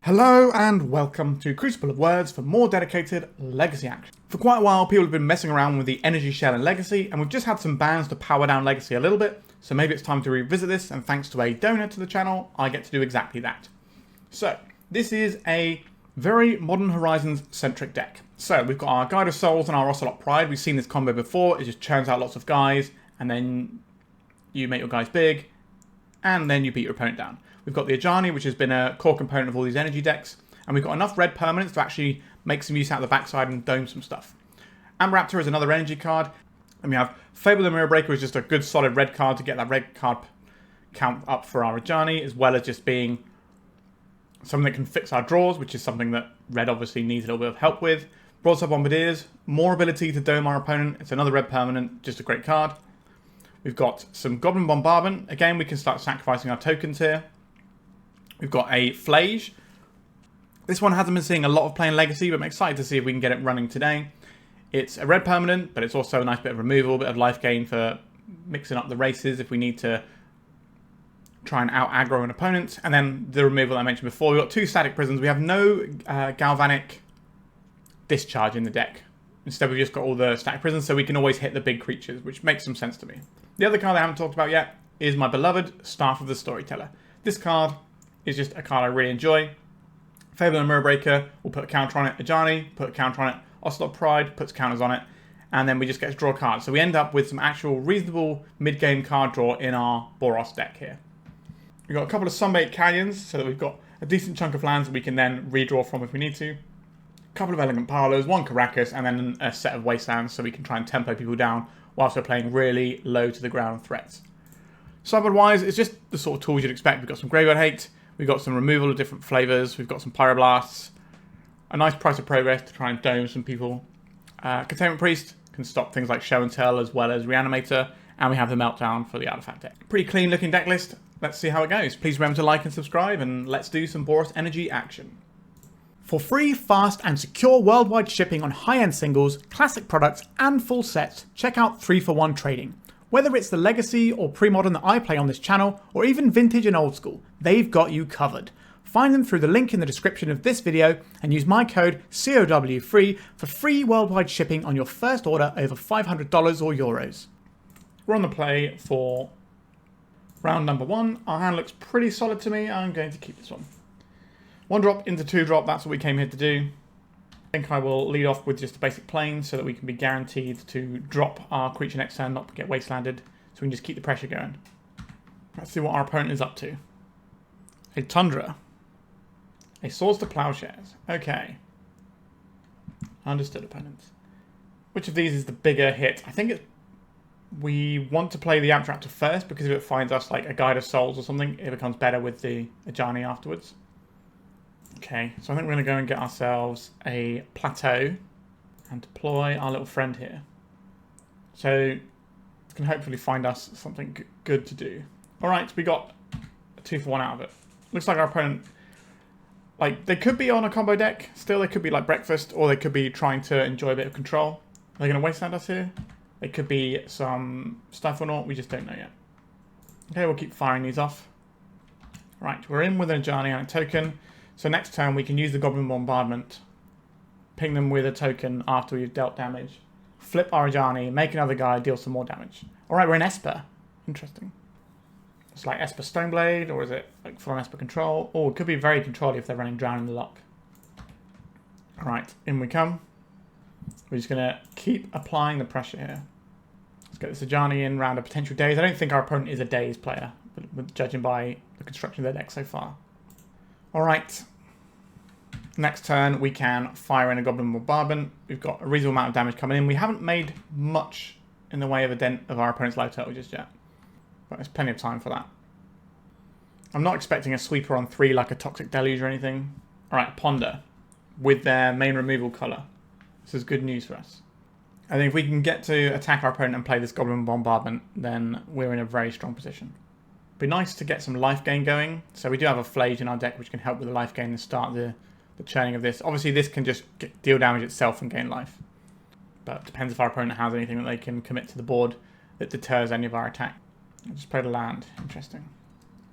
Hello and welcome to Crucible of Words for more dedicated Legacy action. For quite a while people have been messing around with the energy shell in Legacy, and we've just had some bans to power down Legacy a little bit, so maybe it's time to revisit this, and thanks to a donor to the channel, I get to do exactly that. So, this is a very Modern Horizons centric deck. So, we've got our Guide of Souls and our Ocelot Pride. We've seen this combo before, it just churns out lots of guys, and then you make your guys big, and then you beat your opponent down. We've got the Ajani, which has been a core component of all these energy decks, and we've got enough red permanents to actually make some use out of the backside and dome some stuff. Amped Raptor is another energy card, and we have Fable the Mirror Breaker is just a good solid red card to get that red card count up for our Ajani, as well as just being something that can fix our draws, which is something that red obviously needs a little bit of help with. Broadside Bombardiers, more ability to dome our opponent, it's another red permanent, just a great card. We've got some Goblin Bombardment, again we can start sacrificing our tokens here. We've got a Phlage. This one hasn't been seeing a lot of play in Legacy, but I'm excited to see if we can get it running today. It's a red permanent, but it's also a nice bit of removal, a bit of life gain for mixing up the races if we need to try and out-aggro an opponent. And then the removal I mentioned before. We've got two static prisons. We have no galvanic discharge in the deck. Instead, we've just got all the static prisons, so we can always hit the big creatures, which makes some sense to me. The other card I haven't talked about yet is my beloved Staff of the Storyteller. This card is just a card I really enjoy. Fable and Mirror Breaker will put a counter on it. Ajani, put a counter on it. Ocelot Pride puts counters on it. And then we just get to draw cards. So we end up with some actual reasonable mid-game card draw in our Boros deck here. We've got a couple of Sunbaked Canyons, so that we've got a decent chunk of lands that we can then redraw from if we need to. A couple of Elegant Parlors, one Karakas, and then a set of Wastelands so we can try and tempo people down whilst we're playing really low to the ground threats. Sideboard-wise, it's just the sort of tools you'd expect. We've got some Graveyard Hate. We've got some removal of different flavours. We've got some Pyroblasts. A nice price of progress to try and dome some people. Containment Priest can stop things like Show and Tell as well as Reanimator. And we have the Meltdown for the artifact deck. Pretty clean looking deck list. Let's see how it goes. Please remember to like and subscribe, and let's do some Boros Energy action. For free, fast and secure worldwide shipping on high-end singles, classic products and full sets, check out 3-for-1 Trading. Whether it's the Legacy or pre-modern that I play on this channel, or even vintage and old school, they've got you covered. Find them through the link in the description of this video and use my code COW3 for free worldwide shipping on your first order over $500 or euros. We're on the play for round number 1. Our hand looks pretty solid to me. I'm going to keep this one. 1 drop into 2 drop, that's what we came here to do. I think I will lead off with just a basic plane so that we can be guaranteed to drop our creature next turn, not get wastelanded, so we can just keep the pressure going. Let's see what our opponent is up to. A Tundra. A Swords to Plowshares. Okay. Understood, opponents. Which of these is the bigger hit? I think we want to play the Amped Raptor first, because if it finds us like a Guide of Souls or something, it becomes better with the Ajani afterwards. Okay, so I think we're going to go and get ourselves a Plateau and deploy our little friend here. So it can hopefully find us something good to do. Alright, we got a 2-for-1 out of it. Looks like our opponent, like, they could be on a combo deck. Still, they could be like Breakfast, or they could be trying to enjoy a bit of control. Are they going to wasteland us here? They could be some stuff or not, we just don't know yet. Okay, we'll keep firing these off. Right, we're in with an Ajani and a token. So next turn we can use the Goblin Bombardment, ping them with a token after we've dealt damage, flip our Ajani, make another guy, deal some more damage. Alright, we're in Esper. Interesting. It's like Esper Stoneblade, or is it like full on Esper Control? Oh, it could be very controlled if they're running Drown in the Lock. Alright, in we come. We're just going to keep applying the pressure here. Let's get this Ajani in round of potential days. I don't think our opponent is a days player, but judging by the construction of their deck so far. Alright, next turn we can fire in a Goblin Bombardment. We've got a reasonable amount of damage coming in. We haven't made much in the way of a dent of our opponent's life total just yet, but there's plenty of time for that. I'm not expecting a sweeper on 3 like a Toxic Deluge or anything. Alright, Ponder with their main removal colour. This is good news for us. I think if we can get to attack our opponent and play this Goblin Bombardment, then we're in a very strong position. Be nice to get some life gain going. So we do have a Phlage in our deck which can help with the life gain and start the churning of this. Obviously this can just deal damage itself and gain life. But it depends if our opponent has anything that they can commit to the board that deters any of our attack. I just played a land. Interesting.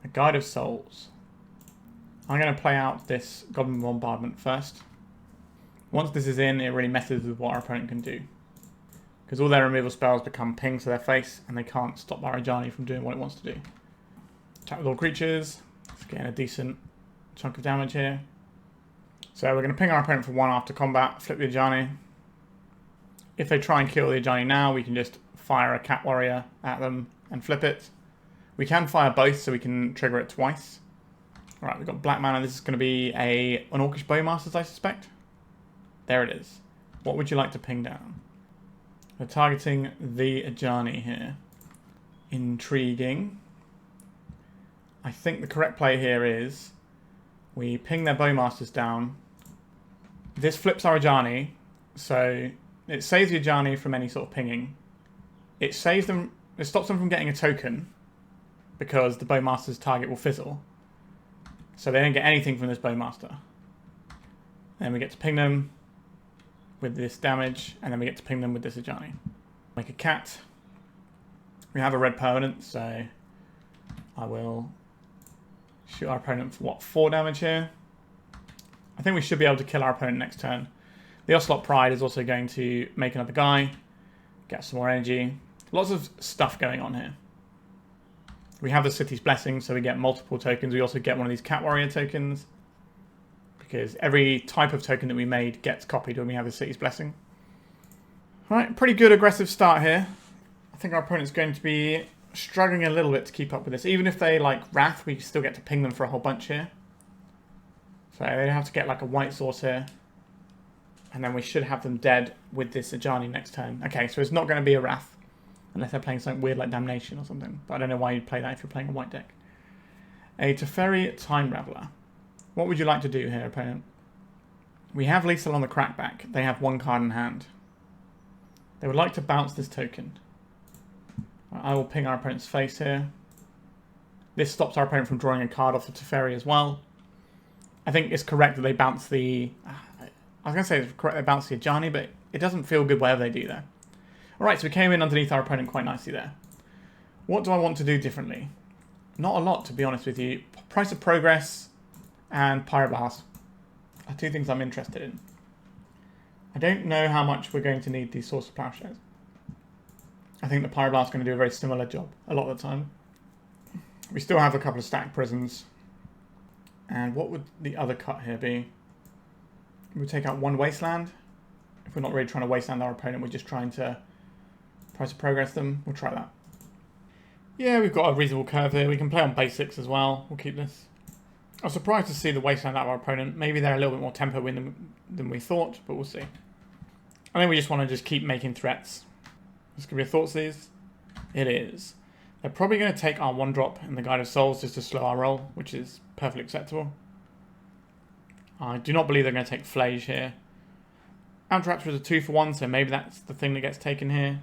A Guide of Souls. I'm going to play out this Goblin Bombardment first. Once this is in, it really messes with what our opponent can do. Because all their removal spells become pings to their face, and they can't stop our Ajani from doing what it wants to do. Attack with all creatures. It's getting a decent chunk of damage here. So we're going to ping our opponent for 1 after combat, flip the Ajani. If they try and kill the Ajani now, we can just fire a Cat Warrior at them and flip it. We can fire both, so we can trigger it twice. Alright, we've got black mana. This is going to be an Orcish Bowmasters, I suspect. There it is. What would you like to ping down? We're targeting the Ajani here. Intriguing. I think the correct play here is we ping their Bowmasters down. This flips our Ajani, so it saves the Ajani from any sort of pinging. It saves them. It stops them from getting a token because the Bowmaster's target will fizzle. So they don't get anything from this Bowmaster. Then we get to ping them with this damage, and then we get to ping them with this Ajani. Make a cat. We have a red permanent, so I will shoot our opponent for what, 4 damage here? I think we should be able to kill our opponent next turn. The Ocelot Pride is also going to make another guy, get some more energy. Lots of stuff going on here. We have the City's Blessing, so we get multiple tokens. We also get one of these Cat Warrior tokens, because every type of token that we made gets copied when we have the City's Blessing. Alright, pretty good aggressive start here. I think our opponent's going to be struggling a little bit to keep up with this. Even if they like Wrath, we still get to ping them for a whole bunch here. So they have to get like a white source here. And then we should have them dead with this Ajani next turn. Okay, so it's not going to be a Wrath. Unless they're playing something weird like Damnation or something. But I don't know why you'd play that if you're playing a white deck. A Teferi Time Raveler. What would you like to do here, opponent? We have Liesel on the crackback. They have 1 card in hand. They would like to bounce this token. I will ping our opponent's face here. This stops our opponent from drawing a card off the Teferi as well. I think it's correct that they bounce the... I was going to say it's correct they bounce the Ajani, but it doesn't feel good whatever they do there. Alright, so we came in underneath our opponent quite nicely there. What do I want to do differently? Not a lot, to be honest with you. Price of Progress and Pyroblast are 2 things I'm interested in. I don't know how much we're going to need these Source of Plowshares. I think the Pyroblast is going to do a very similar job a lot of the time. We still have a couple of stacked prisons. And what would the other cut here be? We'll take out 1 Wasteland. If we're not really trying to Wasteland our opponent, we're just trying to Price of Progress them. We'll try that. Yeah, we've got a reasonable curve here. We can play on basics as well. We'll keep this. I was surprised to see the Wasteland out of our opponent. Maybe they're a little bit more tempo win than we thought, but we'll see. I think we just want to just keep making threats. This could be a Thoughtseize. It is. They're probably going to take our 1-drop in the Guide of Souls just to slow our roll, which is perfectly acceptable. I do not believe they're going to take Phlage here. Amped Raptor is a 2-for-1, so maybe that's the thing that gets taken here.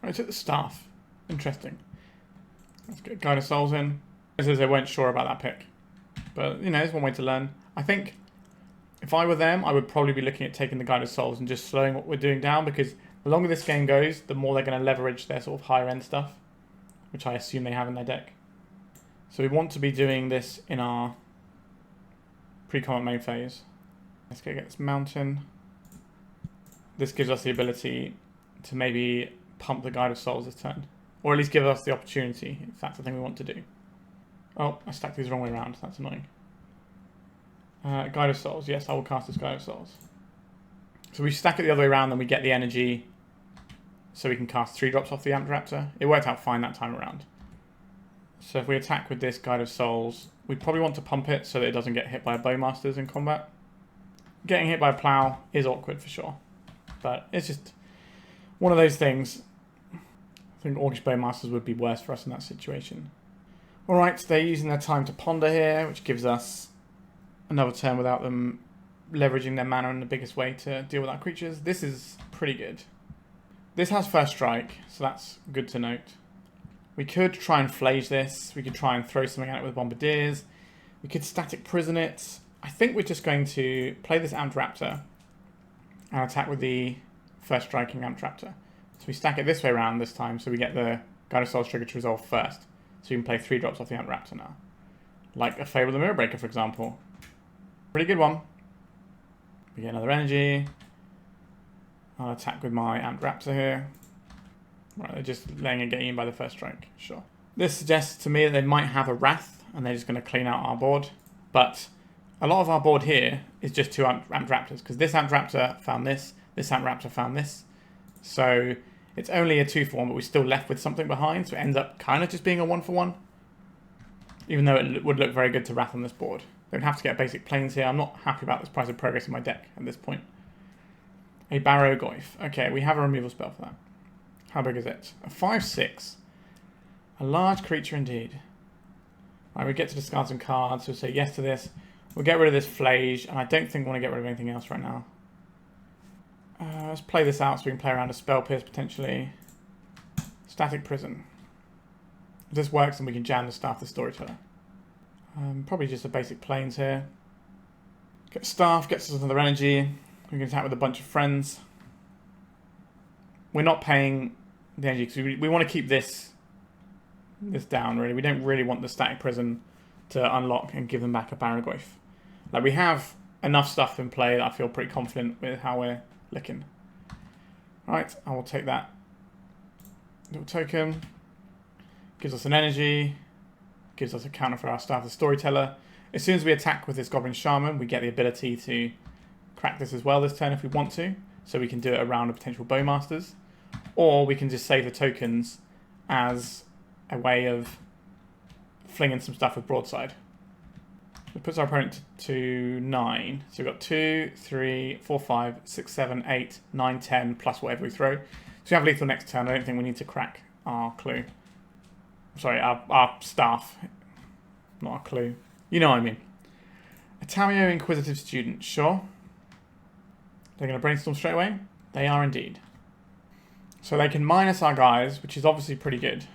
Oh, it's at the staff. Interesting. Let's get Guide of Souls in. It says they weren't sure about that pick. But, you know, it's one way to learn. I think if I were them, I would probably be looking at taking the Guide of Souls and just slowing what we're doing down, because the longer this game goes, the more they're going to leverage their sort of higher end stuff, which I assume they have in their deck. So we want to be doing this in our pre-combat main phase. Let's go get this mountain. This gives us the ability to maybe pump the Guide of Souls this turn. Or at least give us the opportunity, if that's the thing we want to do. Oh, I stacked these the wrong way around. That's annoying. Guide of Souls. Yes, I will cast this Guide of Souls. So we stack it the other way around, then we get the energy so we can cast 3-drops off the Amped Raptor. It worked out fine that time around. So if we attack with this Guide of Souls, we probably want to pump it so that it doesn't get hit by Bowmasters in combat. Getting hit by a Plow is awkward for sure. But it's just one of those things. I think Orcish Bowmasters would be worse for us in that situation. Alright, so they're using their time to ponder here, which gives us another turn without them leveraging their mana in the biggest way to deal with our creatures. This is pretty good. This has first strike, so that's good to note. We could try and Phlage this. We could try and throw something at it with Bombardiers. We could static prison it. I think we're just going to play this Amped Raptor and attack with the first striking Amped Raptor. So we stack it this way around this time, so we get the Guide of Souls trigger to resolve first. So we can play 3 drops off the Amped Raptor now. Like a Fable the Mirror Breaker, for example. Pretty good one. We get another energy. I'll attack with my Amped Raptor here. Right, they're just letting it get eaten by the first strike. Sure. This suggests to me that they might have a Wrath, and they're just going to clean out our board. But a lot of our board here is just 2 Amped Raptors, because this Amped Raptor found this Amped Raptor found this. So it's only a 2-for-1, but we're still left with something behind, so it ends up kind of just being a 1-for-1. Even though it would look very good to Wrath on this board. Don't have to get basic planes here. I'm not happy about this price of progress in my deck at this point. A Barrow Goyf. Okay, we have a removal spell for that. How big is it? A 5/6. A large creature indeed. Right, we get to discard some cards. We'll say yes to this. We'll get rid of this Phlage, and I don't think we want to get rid of anything else right now. Let's play this out so we can play around a Spell Pierce potentially. Static Prison. If this works, then we can jam the Staff the Storyteller. Probably just the basic planes here. Get Staff, gets us another energy. We can attack with a bunch of friends. We're not paying the energy because we want to keep this down, really. We don't really want the Static Prison to unlock and give them back a Barrow Goyf. Like, we have enough stuff in play that I feel pretty confident with how we're looking. Right, I will take that little token. Gives us an energy. Gives us a counter for our Staff the Storyteller. As soon as we attack with this Goblin Shaman, we get the ability to crack this as well this turn if we want to. So we can do it around a potential Bowmasters. Or we can just save the tokens as a way of flinging some stuff with Broadside. It puts our opponent to 9. So we've got 2, 3, 4, 5, 6, 7, 8, 9, 10, plus whatever we throw. So we have lethal next turn. I don't think we need to crack our clue. Sorry, our staff. Not our clue. You know what I mean. A Tameo Inquisitive Student. Sure. They're going to brainstorm straight away? They are indeed. So they can minus our guys, which is obviously pretty good.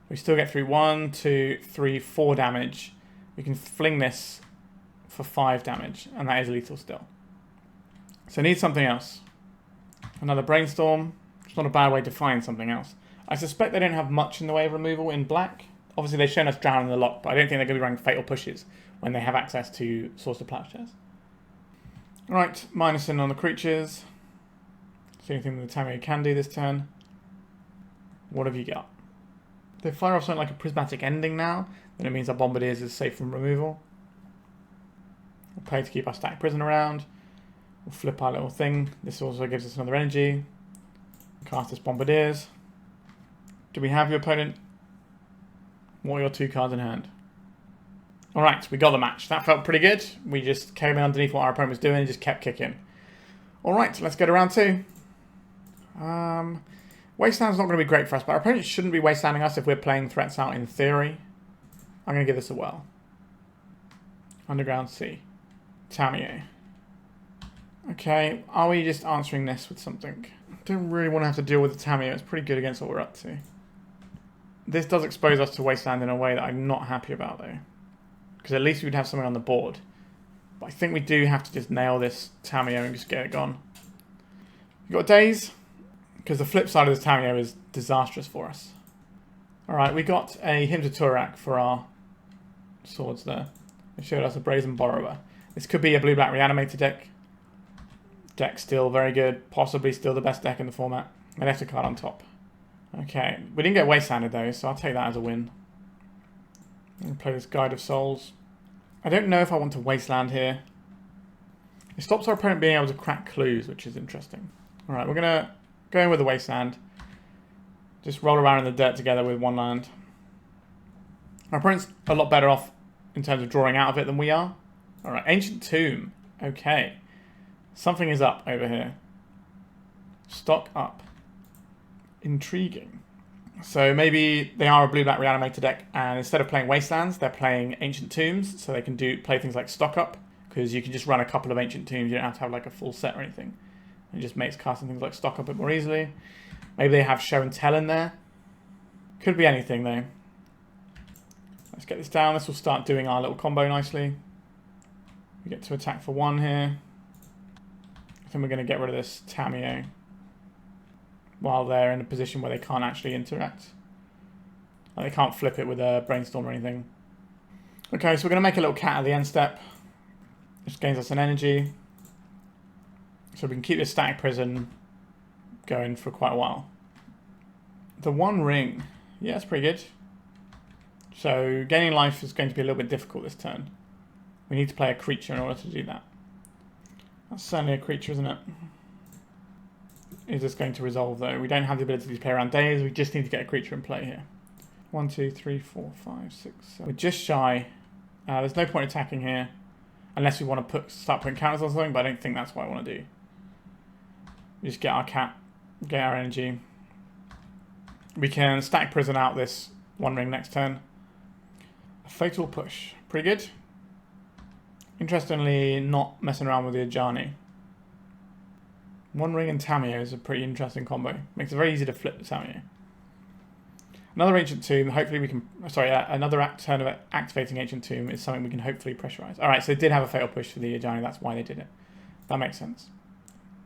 We still get through 1, 2, 3, 4 damage. We can fling this for 5 damage, and that is lethal still. So I need something else. Another brainstorm. It's not a bad way to find something else. I suspect they don't have much in the way of removal in black. Obviously they've shown us Drown in the Lock, but I don't think they're going to be running Fatal Pushes when they have access to Source of Plowshares. Alright, minusing on the creatures. See anything the Tameo can do this turn. What have you got? They fire off something like a Prismatic Ending now, then it means our Bombardiers is safe from removal. We'll pay to keep our Static Prison around. We'll flip our little thing. This also gives us another energy. Cast this Bombardiers. Do we have your opponent? What are your 2 cards in hand? Alright, we got the match. That felt pretty good. We just came in underneath what our opponent was doing and just kept kicking. Alright, let's go to round 2. Wasteland's not going to be great for us, but our opponent shouldn't be wastelanding us if we're playing threats out in theory. I'm going to give this a whirl. Underground Sea. Tameo. Okay, are we just answering this with something? I don't really want to have to deal with the Tameo. It's pretty good against what we're up to. This does expose us to Wasteland in a way that I'm not happy about, though. Because at least we'd have something on the board. But I think we do have to just nail this Tameo and just get it gone. You got days? Because the flip side of this Tameo is disastrous for us. Alright, we got a Hymn to Turak for our swords there. They showed us a Brazen Borrower. This could be a blue-black reanimator deck. Deck still very good. Possibly still the best deck in the format. I left a card on top. Okay, we didn't get wastelanded though, so I'll take that as a win. I'm going to play this Guide of Souls. I don't know if I want to wasteland here. It stops our opponent being able to crack clues, which is interesting. Alright, we're going to go in with the wasteland. Just roll around in the dirt together with 1 land. Our opponent's a lot better off in terms of drawing out of it than we are. Alright, Ancient Tomb. Okay. Something is up over here. Stock up. Intriguing. So maybe they are a blue-black reanimator deck, and instead of playing Wastelands, they're playing Ancient Tombs, so they can play things like Stock Up, because you can just run a couple of Ancient Tombs, you don't have to have like a full set or anything. It just makes casting things like Stock Up a bit more easily. Maybe they have Show and Tell in there. Could be anything though. Let's get this down. This will start doing our little combo nicely. We get to attack for 1 here. I think we're going to get rid of this Tameo while they're in a position where they can't actually interact. Like they can't flip it with a Brainstorm or anything. Okay, so we're going to make a little cat at the end step. Which gains us an energy. So we can keep this static prison going for quite a while. The one ring. Yeah, that's pretty good. So gaining life is going to be a little bit difficult this turn. We need to play a creature in order to do that. That's certainly a creature, isn't it? Is this going to resolve though? We don't have the ability to play around days. We just need to get a creature in play here. 1, 2, 3, 4, 5, 6, 7. We're just shy. There's no point attacking here. Unless we want to start putting counters on something, but I don't think that's what I want to do. We just get our cat, get our energy. We can stack prison out this one ring next turn. A fatal push. Pretty good. Interestingly, not messing around with the Ajani. One ring and Tamiyo is a pretty interesting combo. Makes it very easy to flip the Tamiyo. Another Ancient Tomb. Hopefully we can... Sorry, another turn of activating Ancient Tomb is something we can hopefully pressurize. Alright, so they did have a fatal push for the Ajani. That's why they did it. That makes sense.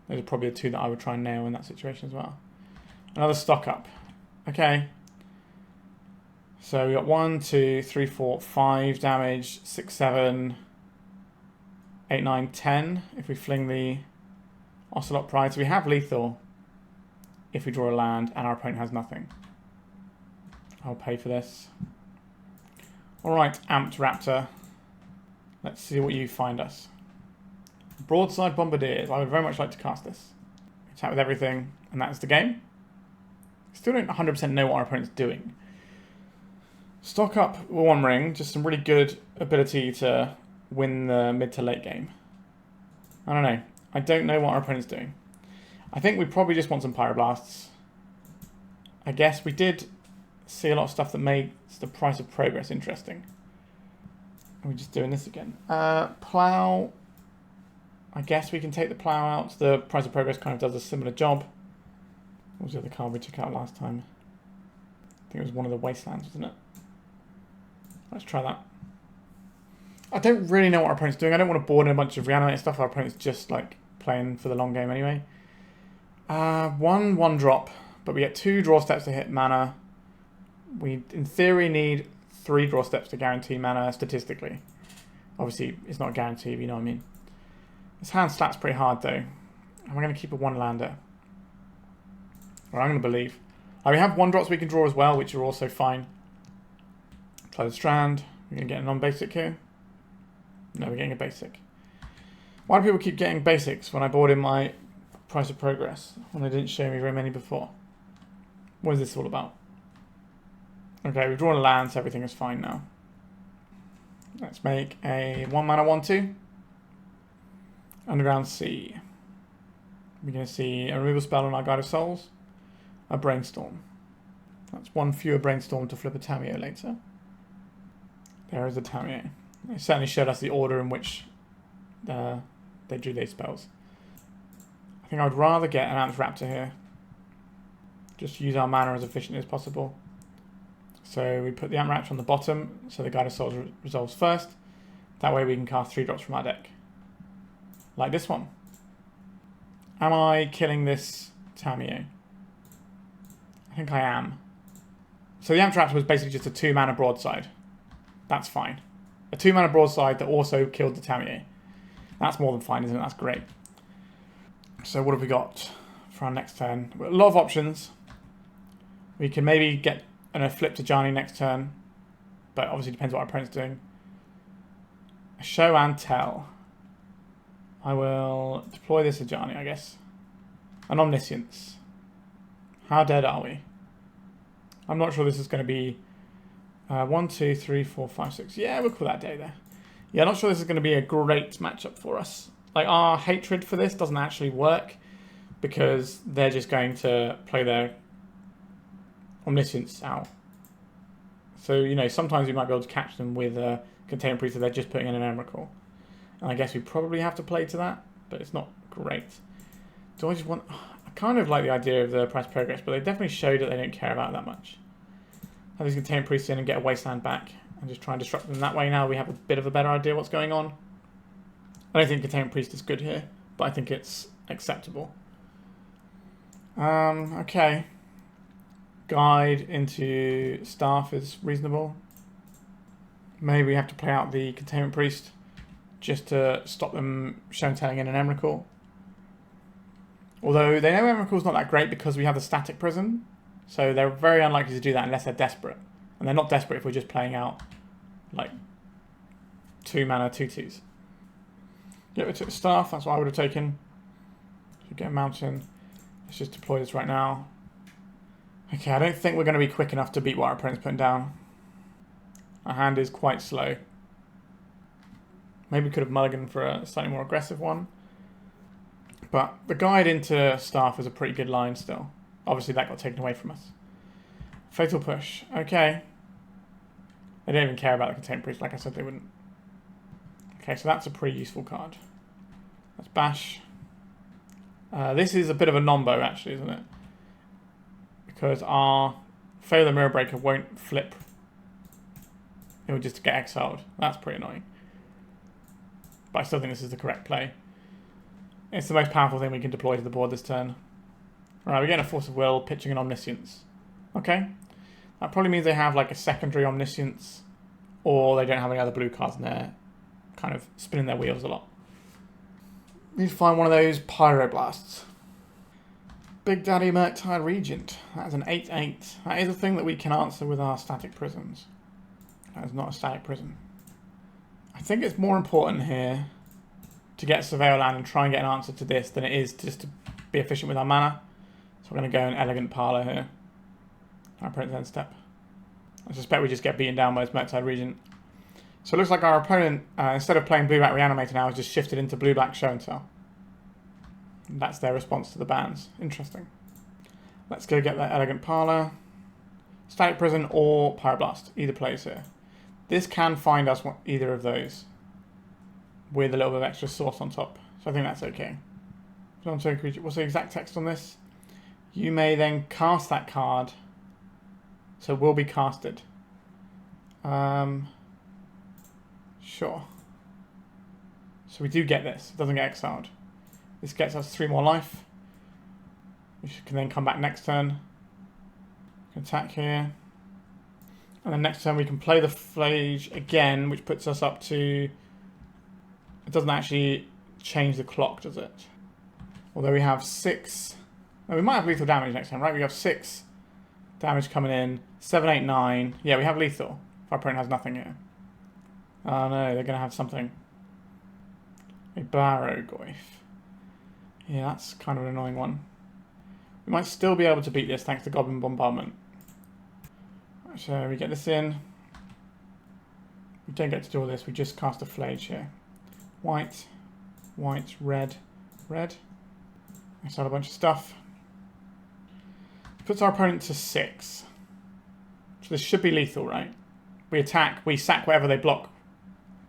Those are probably the two that I would try and nail in that situation as well. Another stock up. Okay. So we got 1, 2, 3, 4, 5 damage, 6, 7, 8, 9, 10 if we fling the Ocelot Pride. So we have lethal if we draw a land and our opponent has nothing. I'll pay for this. Alright, Amped Raptor. Let's see what you find us. Broadside Bombardiers. I would very much like to cast this. Attack with everything, and that's the game. Still don't 100% know what our opponent's doing. Stock up one ring, just some really good ability to win the mid to late game. I don't know. I don't know what our opponent's doing. I think we probably just want some Pyroblasts. I guess we did see a lot of stuff that makes the price of progress interesting. Are we just doing this again? Plow. I guess we can take the plow out. The price of progress kind of does a similar job. What was the other card we took out last time? I think it was one of the Wastelands, wasn't it? Let's try that. I don't really know what our opponent's doing. I don't want to board in a bunch of reanimated stuff. Our opponent's just like playing for the long game anyway. One drop, but we get 2 draw steps to hit mana. We, in theory, need 3 draw steps to guarantee mana statistically. Obviously, it's not a guarantee, if you know what I mean. This hand slats pretty hard, though. Am I going to keep a 1-lander? Well, I'm going to believe. We have 1 drops we can draw as well, which are also fine. Play the Strand. We're going to get a non-basic here. No, we're getting a basic. Why do people keep getting basics when I bought in my price of progress when they didn't show me very many before? What is this all about? Okay, we've drawn a land, so everything is fine now. Let's make a 1-mana 1/2. Underground Sea. We're going to see a removal spell on our Guide of Souls. A Brainstorm. That's 1 fewer Brainstorm to flip a Tamiyo later. There is a Tamiyo. It certainly showed us the order in which they drew these spells. I think I would rather get an Amped Raptor here. Just use our mana as efficiently as possible. So we put the Amped Raptor on the bottom, so the Guide of Souls resolves first. That way we can cast 3 drops from our deck. Like this one. Am I killing this Tamiyo? I think I am. So the Amped Raptor was basically just a 2-mana broadside. That's fine. A 2-mana broadside that also killed the Tamiyo. That's more than fine, isn't it? That's great. So what have we got for our next turn? We've got a lot of options. We can maybe get a flip to Ajani next turn, but obviously depends what our opponent's doing. A show and tell. I will deploy this Ajani, I guess. An Omniscience. How dead are we? I'm not sure this is going to be 1, 2, 3, 4, 5, 6. Yeah, we'll call that day there. Yeah, I'm not sure this is going to be a great matchup for us. Like, our hatred for this doesn't actually work because they're just going to play their Omniscience out. So, you know, sometimes you might be able to catch them with a Containment Priest if they're just putting in an Emrakul. And I guess we probably have to play to that, but it's not great. Do I just want... I kind of like the idea of the price progress, but they definitely showed that they don't care about it that much. Have these Containment Priests in and get a Wasteland back and just try and disrupt them that way now. We have a bit of a better idea what's going on. I don't think Containment Priest is good here, but I think it's acceptable. Okay. Guide into Staff is reasonable. Maybe we have to play out the Containment Priest just to stop them show telling in an Emrakul. Although they know Emrakul's not that great because we have the static prison, so they're very unlikely to do that unless they're desperate. And they're not desperate if we're just playing out like 2 mana 2/2s. Yeah, we took staff, that's what I would have taken. So get a mountain. Let's just deploy this right now. Okay, I don't think we're going to be quick enough to beat what our opponent's putting down. Our hand is quite slow. Maybe we could have mulliganed for a slightly more aggressive one. But the guide into staff is a pretty good line still. Obviously that got taken away from us. Fatal push. Okay. They don't even care about the Containment Priest, like I said they wouldn't. Okay, so that's a pretty useful card. Let's bash. This is a bit of a nombo actually, isn't it? Because our Fail the Mirror Breaker won't flip. It will just get exiled. That's pretty annoying. But I still think this is the correct play. It's the most powerful thing we can deploy to the board this turn. Alright, we're getting a Force of Will, pitching an Omniscience. Okay. That probably means they have like a secondary Omniscience, or they don't have any other blue cards in there, kind of spinning their wheels a lot. Need to find one of those Pyroblasts. Big Daddy Murktide Regent. That is an 8/8. That is a thing that we can answer with our static prisons. That is not a static prison. I think it's more important here to get Surveil land and try and get an answer to this than it is just to be efficient with our mana. So we're going to go an Elegant Parlor here. Our opponent's end step. I suspect we just get beaten down by this Murktide Regent. So it looks like our opponent, instead of playing blue-black Reanimator now, has just shifted into blue-black Show and Tell. And that's their response to the bans. Interesting. Let's go get that Elegant Parlor. Static Prison or Pyroblast. Either plays here. This can find us either of those with a little bit of extra source on top. So I think that's okay. What's the exact text on this? You may then cast that card. So it will be casted. Sure. So we do get this. It doesn't get exiled. This gets us 3 more life. We can then come back next turn. Attack here. And then next turn we can play the Phlage again, which puts us up to... It doesn't actually change the clock, does it? Although we have 6... No, we might have lethal damage next time, right? We have 6 damage coming in. 7, 8, 9. Yeah, we have lethal. If our opponent has nothing here. Oh no, they're going to have something. A Barrogoyf. Yeah, that's kind of an annoying one. We might still be able to beat this thanks to Goblin Bombardment. So we get this in. We don't get to do all this, we just cast a Phlage here. White, white, red, red. I saw a bunch of stuff. Puts our opponent to 6. So this should be lethal, right? We attack, we sack whatever they block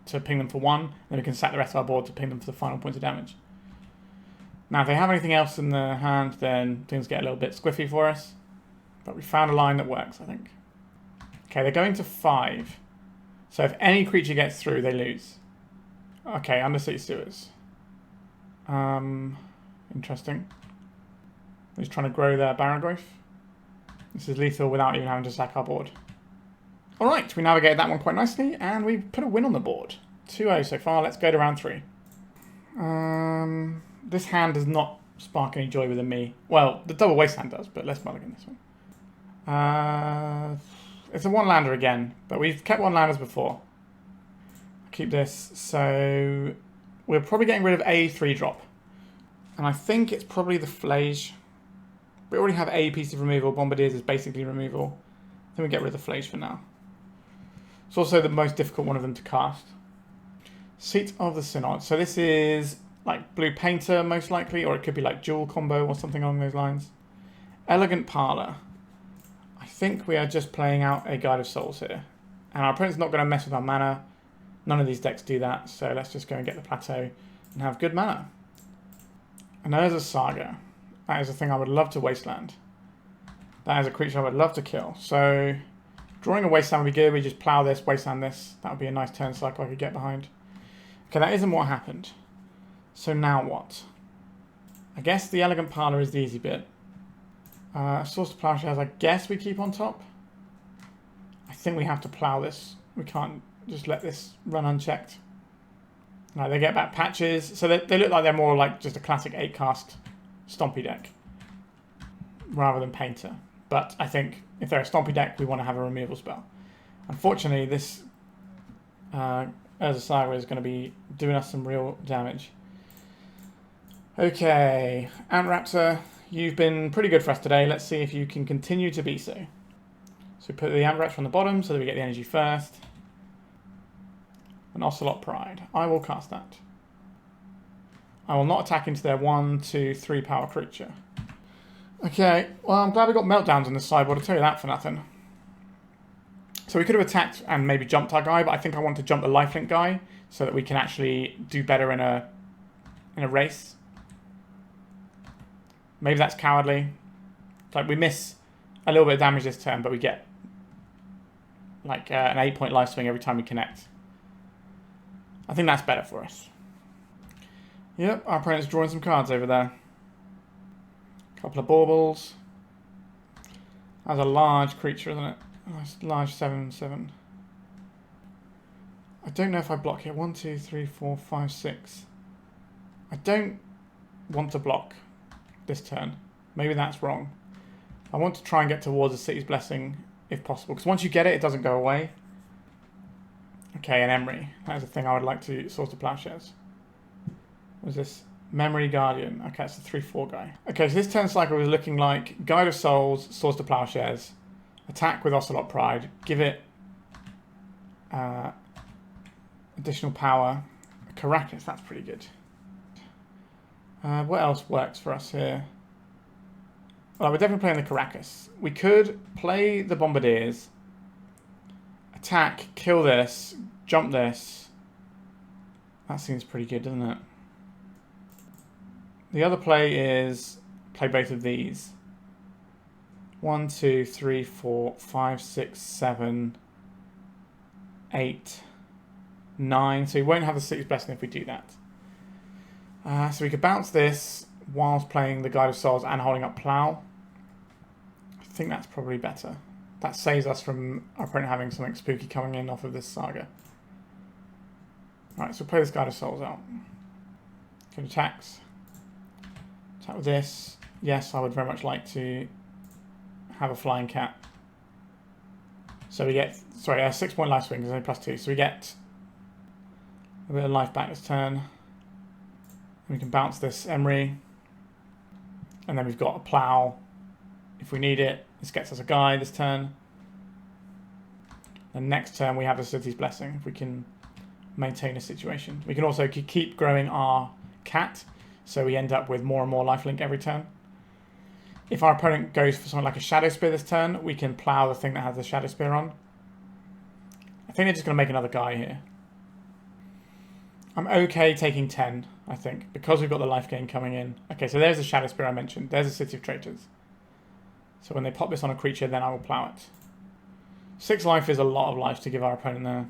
to ping them for 1, then we can sack the rest of our board to ping them for the final points of damage. Now if they have anything else in their hand, then things get a little bit squiffy for us. But we found a line that works, I think. Okay, they're going to 5. So if any creature gets through, they lose. Okay, Undersea Sewers. Interesting. He's trying to grow their Barrogoyf. This is lethal without even having to sack our board. Alright, we navigated that one quite nicely, and we put a win on the board. 2-0 so far, let's go to round 3. This hand does not spark any joy within me. Well, the double Wasteland does, but let's mulligan this one. It's a 1-lander again, but we've kept 1-landers before. Keep this, so we're probably getting rid of a 3-drop. And I think it's probably the Phlage. We already have a piece of removal. Bombardiers is basically removal. I think we get rid of the Phlage for now. It's also the most difficult one of them to cast. Seat of the Synod. So this is like Blue Painter most likely, or it could be like Dual Combo or something along those lines. Elegant Parlor. I think we are just playing out a Guide of Souls here. And our opponent's not going to mess with our mana. None of these decks do that, so let's just go and get the Plateau and have good mana. And there's a Saga. That is a thing I would love to Wasteland. That is a creature I would love to kill. So drawing a Wasteland would be good. We just plow this, Wasteland this. That would be a nice turn cycle I could get behind. Okay, that isn't what happened. So now what? I guess the Elegant Parlor is the easy bit. Source of Plowshares, I guess we keep on top. I think we have to plow this. We can't just let this run unchecked. No, they get back patches. So they look like they're more like just a classic 8-cast Stompy deck rather than Painter. But I think if they're a Stompy deck, we want to have a removal spell. Unfortunately, this Urza Saga is going to be doing us some real damage. Okay, Amped Raptor, you've been pretty good for us today. Let's see if you can continue to be so. So we put the Amped Raptor on the bottom so that we get the energy first. An Ocelot Pride. I will cast that. I will not attack into their 1, 2, 3 power creature. Okay, well, I'm glad we got Meltdowns on this sideboard, I'll tell you that for nothing. So we could have attacked and maybe jumped our guy, but I think I want to jump the lifelink guy so that we can actually do better in a race. Maybe that's cowardly. Like, we miss a little bit of damage this turn, but we get like an 8-point life swing every time we connect. I think that's better for us. Yep, our opponent's drawing some cards over there. Couple of baubles. That's a large creature, isn't it? Oh, it's large 7/7. I don't know if I block here. 1, 2, 3, 4, 5, 6. I don't want to block this turn. Maybe that's wrong. I want to try and get towards the City's Blessing if possible. Because once you get it, it doesn't go away. Okay, an Emery. That is a thing I would like to source to Plowshares. What is this? Memory Guardian. Okay, it's a 3/4 guy. Okay, so this turn cycle is looking like Guide of Souls, Source to Plowshares, attack with Ocelot Pride, give it additional power. Karakas, that's pretty good. What else works for us here? Well, we're definitely playing the Karakas. We could play the Bombardiers, attack, kill this, jump this. That seems pretty good, doesn't it? The other play is play both of these. 1, 2, 3, 4, 5, 6, 7, 8, 9. So we won't have the City's Blessing if we do that. So we could bounce this whilst playing the Guide of Souls and holding up Plow. I think that's probably better. That saves us from our opponent having something spooky coming in off of this saga. Alright, so we'll play this Guide of Souls out. Good attacks. Attack with this. Yes, I would very much like to have a flying cat. So we get, sorry, a 6-point life swing because only +2. So we get a bit of life back this turn. And we can bounce this Emery. And then we've got a Plow if we need it. This gets us a guy this turn. And next turn we have the City's Blessing if we can maintain a situation. We can also keep growing our cat, so we end up with more and more lifelink every turn. If our opponent goes for something like a Shadow Spear this turn, we can plow the thing that has the Shadow Spear on. I think they're just going to make another guy here. I'm okay taking 10, I think, because we've got the life gain coming in. Okay, so there's the Shadow Spear I mentioned. There's the City of Traitors. So when they pop this on a creature, then I will plow it. 6 life is a lot of life to give our opponent there.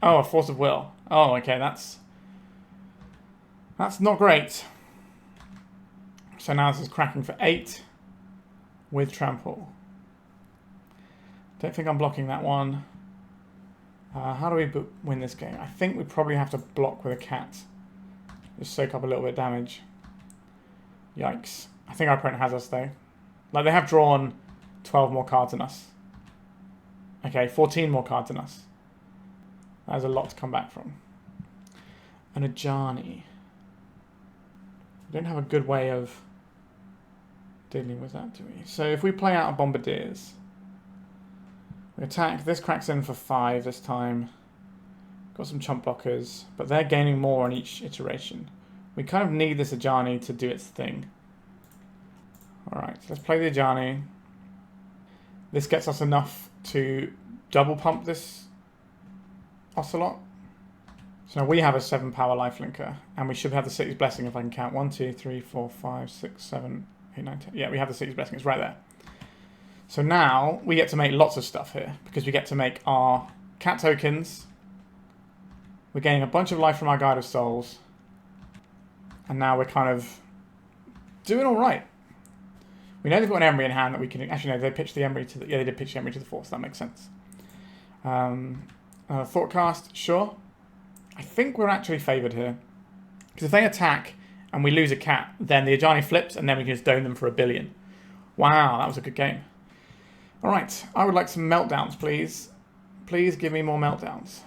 Oh, a Force of Will. Oh, okay, that's not great. So now this is cracking for 8 with Trample. Don't think I'm blocking that one. How do we win this game? I think we probably have to block with a cat. Just soak up a little bit of damage. Yikes. I think our opponent has us though. Like, they have drawn 12 more cards than us. Okay, 14 more cards than us. That is a lot to come back from. An Ajani. We don't have a good way of dealing with that, do we? So if we play out a Bombardiers, we attack. This cracks in for 5 this time. Got some chump blockers, but they're gaining more on each iteration. We kind of need this Ajani to do its thing. Alright, so let's play the Ajani. This gets us enough to double pump this Ocelot. So now we have a 7 power lifelinker, and we should have the City's Blessing if I can count. 1, 2, 3, 4, 5, 6, 7, 8, 9, 10. Yeah, we have the City's Blessing. It's right there. So now we get to make lots of stuff here, because we get to make our cat tokens. We're gaining a bunch of life from our Guide of Souls. And now we're kind of doing all right. We know they've got an Emery in hand that we can... Actually, no, they pitched the Emery to the... Yeah, they did pitch the Emery to the 4th, so that makes sense. Thoughtcast, sure. I think we're actually favoured here. Because if they attack and we lose a cat, then the Ajani flips and then we can just dome them for 1 billion. Wow, that was a good game. Alright, I would like some Meltdowns, please. Please give me more Meltdowns.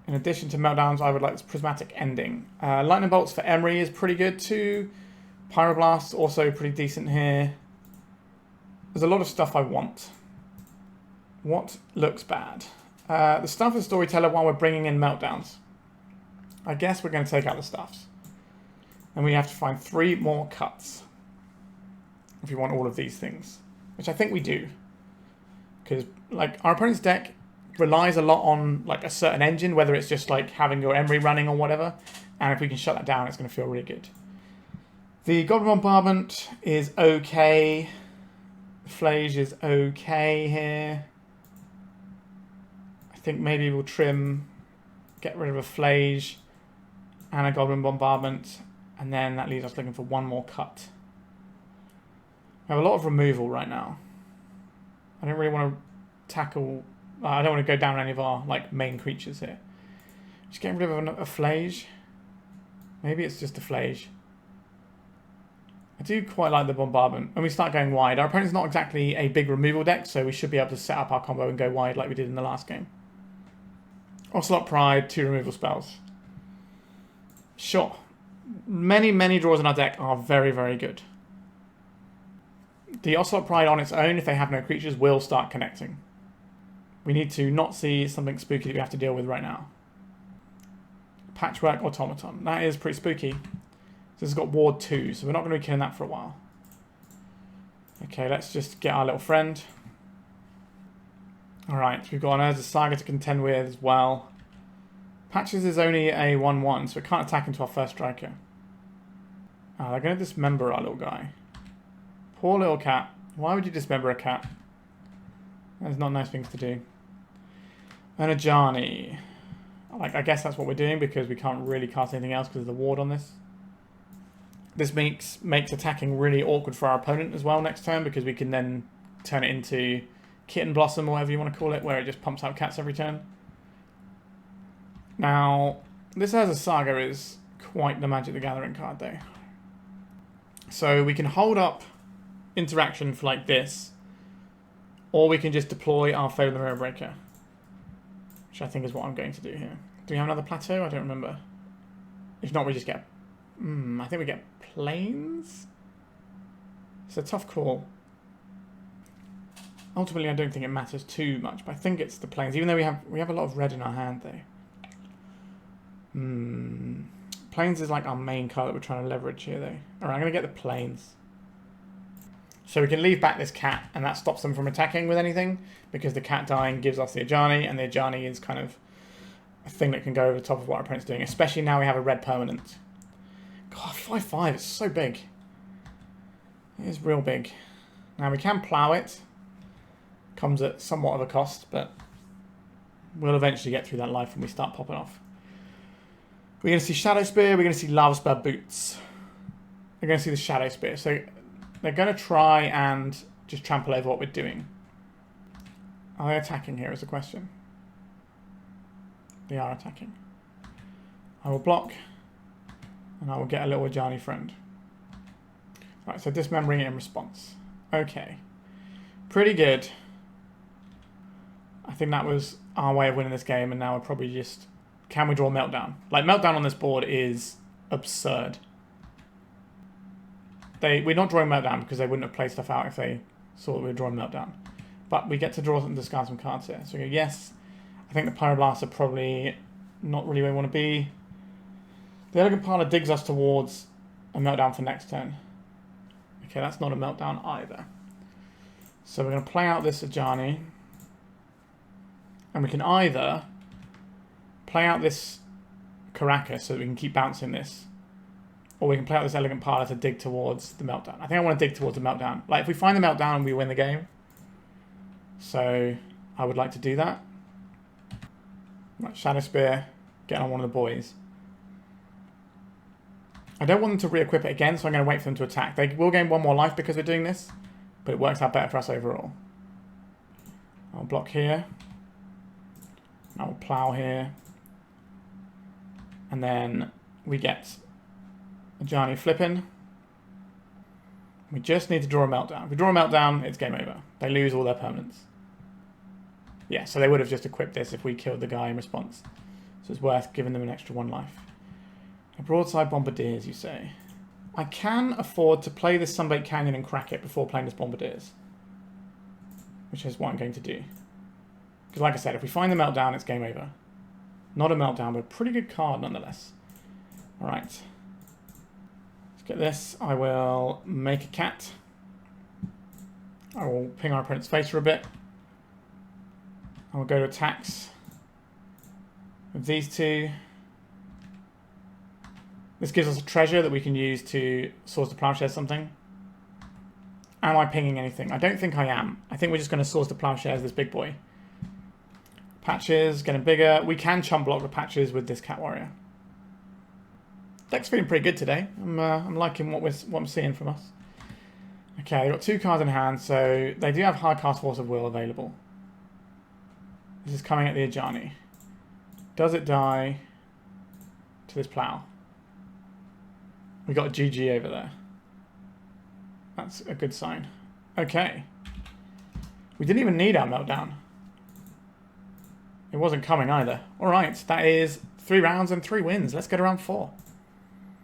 In addition to Meltdowns, I would like this Prismatic Ending. Lightning Bolts for Emery is pretty good too. Pyroblast also pretty decent here. There's a lot of stuff I want. What looks bad? The stuff of Storyteller while we're bringing in Meltdowns. I guess we're going to take out the stuffs. And we have to find 3 more cuts. If we want all of these things. Which I think we do. Because like our opponent's deck relies a lot on like a certain engine, whether it's just like having your Emery running or whatever. And if we can shut that down, it's going to feel really good. The Goblin Bombardment is okay. The Phlage is okay here. I think maybe we'll trim, get rid of a Phlage and a Goblin Bombardment, and then that leaves us looking for 1 more cut. We have a lot of removal right now. I don't really want to tackle, I don't want to go down any of our like main creatures here. Just getting rid of a Phlage. Maybe it's just a Phlage. I do quite like the Bombardment. When we start going wide, our opponent's not exactly a big removal deck, so we should be able to set up our combo and go wide like we did in the last game. Ocelot Pride, 2 removal spells. Sure. Many draws in our deck are very, very good. The Ocelot Pride on its own, if they have no creatures, will start connecting. We need to not see something spooky that we have to deal with right now. Patchwork Automaton. That is pretty spooky. This has got Ward 2, so we're not going to be killing that for a while. Okay, let's just get our little friend. Alright, we've got an Urza Saga to contend with as well. Patches is only a 1-1, so we can't attack into our first striker. Oh, they're going to dismember our little guy. Poor little cat. Why would you dismember a cat? That's not nice things to do. And Ajani. Like, I guess that's what we're doing because we can't really cast anything else because of the ward on this. This makes attacking really awkward for our opponent as well next turn because we can then turn it into Kitten Blossom or whatever you want to call it, where it just pumps out cats every turn. Now, this as a Saga is quite the Magic the Gathering card though. So we can hold up interaction for like this, or we can just deploy our Fable Mirror Breaker, which I think is what I'm going to do here. Do we have another Plateau? I don't remember. If not, we just get... I think we get Plains? It's a tough call. Ultimately, I don't think it matters too much, but I think it's the Plains, even though we have a lot of red in our hand, though. Plains is like our main card that we're trying to leverage here, though. Alright, I'm going to get the Plains. So we can leave back this cat, and that stops them from attacking with anything, because the cat dying gives us the Ajani, and the Ajani is kind of a thing that can go over the top of what our opponent's doing, especially now we have a red permanent. God, 5/5, it's so big. It is real big. Now we can plow it. Comes at somewhat of a cost, but we'll eventually get through that life when we start popping off. We're going to see Shadow Spear, we're going to see Lava Spur Boots. We're going to see the Shadow Spear. So they're going to try and just trample over what we're doing. Are they attacking here is the question. They are attacking. I will block, and I will get a little Ajani friend. Right, so dismembering it in response. Okay. Pretty good. I think that was our way of winning this game, and now we're probably just... Can we draw Meltdown? Like, Meltdown on this board is absurd. We're not drawing Meltdown because they wouldn't have played stuff out if they saw that we were drawing Meltdown. But we get to draw and discard some cards here. So we go, yes. I think the Pyroblast are probably not really where we want to be. The Elegant Parlor digs us towards a Meltdown for next turn. Okay, that's not a Meltdown either. So we're going to play out this Ajani. And we can either play out this Karakas so that we can keep bouncing this. Or we can play out this Elegant Parlor to dig towards the Meltdown. I think I want to dig towards the Meltdown. Like, if we find the Meltdown, we win the game. So, I would like to do that. Right, Shadow Spear, get on one of the boys. I don't want them to re-equip it again, so I'm going to wait for them to attack. They will gain 1 more life because we're doing this, but it works out better for us overall. I'll block here. I'll plow here. And then we get Ajani flipping. We just need to draw a Meltdown. If we draw a Meltdown, it's game over. They lose all their permanents. Yeah, so they would have just equipped this if we killed the guy in response. So it's worth giving them an extra 1 life. A Broadside Bombardiers, you say? I can afford to play this Sunbaked Canyon and crack it before playing this Bombardiers. Which is what I'm going to do. Because like I said, if we find the Meltdown, it's game over. Not a Meltdown, but a pretty good card nonetheless. Alright. Let's get this. I will make a cat. I will ping our opponent's face for a bit. I will go to attacks with these two. This gives us a treasure that we can use to source the Plowshares something. Am I pinging anything? I don't think I am. I think we're just going to source the Plowshares, this big boy. Patches, getting bigger. We can chump block the patches with this Cat Warrior. Deck's feeling pretty good today. I'm liking what I'm seeing from us. Okay, they've got 2 cards in hand, so they do have high cast Force of Will available. This is coming at the Ajani. Does it die to this plow? We got a GG over there. That's a good sign. Okay. We didn't even need our Meltdown. It wasn't coming either. Alright, that is 3 rounds and 3 wins. Let's go to round 4.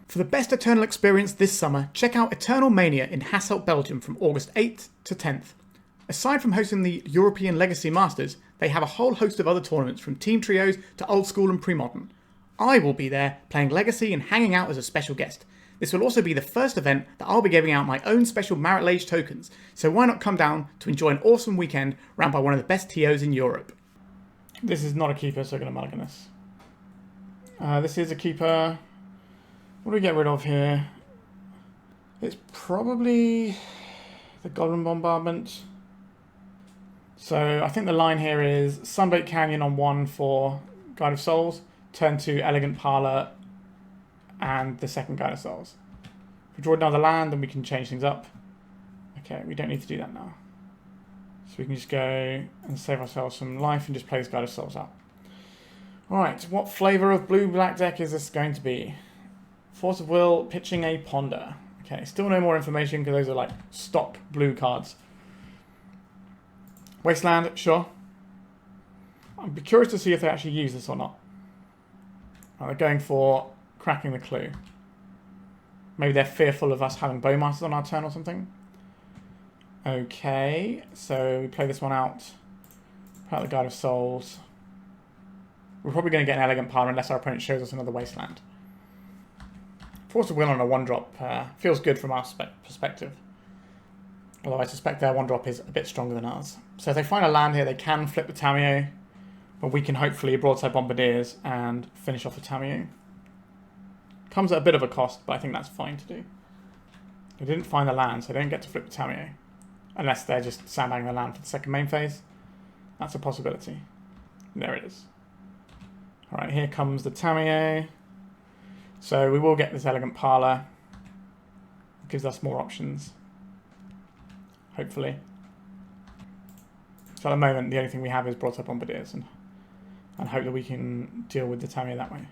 For the best Eternal experience this summer, check out Eternal Mania in Hasselt, Belgium from August 8th to 10th. Aside from hosting the European Legacy Masters, they have a whole host of other tournaments from Team Trios to Old School and Pre-Modern. I will be there playing Legacy and hanging out as a special guest. This will also be the first event that I'll be giving out my own special Marital Age tokens, so why not come down to enjoy an awesome weekend ran by one of the best TOs in Europe. This is not a keeper, so I'm going to mulligan this. This is a keeper. What do we get rid of here? It's probably the Goblin Bombardment. So I think the line here is Sunbaked Canyon on 1 for Guide of Souls, turn to Elegant Parlor, and the second Guide of Souls. If we draw another land, then we can change things up. Okay, we don't need to do that now. So we can just go and save ourselves some life and just play this Guide of Souls out. Alright, what flavour of blue-black deck is this going to be? Force of Will, pitching a Ponder. Okay, still no more information because those are like stock blue cards. Wasteland, sure. I'd be curious to see if they actually use this or not. They're going for cracking the clue. Maybe they're fearful of us having Bowmasters on our turn or something. Okay, so we play this one out. Play out the Guide of Souls. We're probably going to get an Elegant Parlor unless our opponent shows us another Wasteland. Force of Will on a 1-drop feels good from our perspective. Although I suspect their 1-drop is a bit stronger than ours. So if they find a land here, they can flip the Tamiyo. But we can hopefully Broadside Bombardiers and finish off the Tamiyo. Comes at a bit of a cost, but I think that's fine to do. They didn't find the land, so they don't get to flip the Tamiyo. Unless they're just sandbagging the land for the second main phase. That's a possibility. There it is. Alright, here comes the Tamiyo. So we will get this Elegant Parlor. It gives us more options. Hopefully. So at the moment, the only thing we have is Broadside Bombardiers, and hope that we can deal with the Tamiyo that way.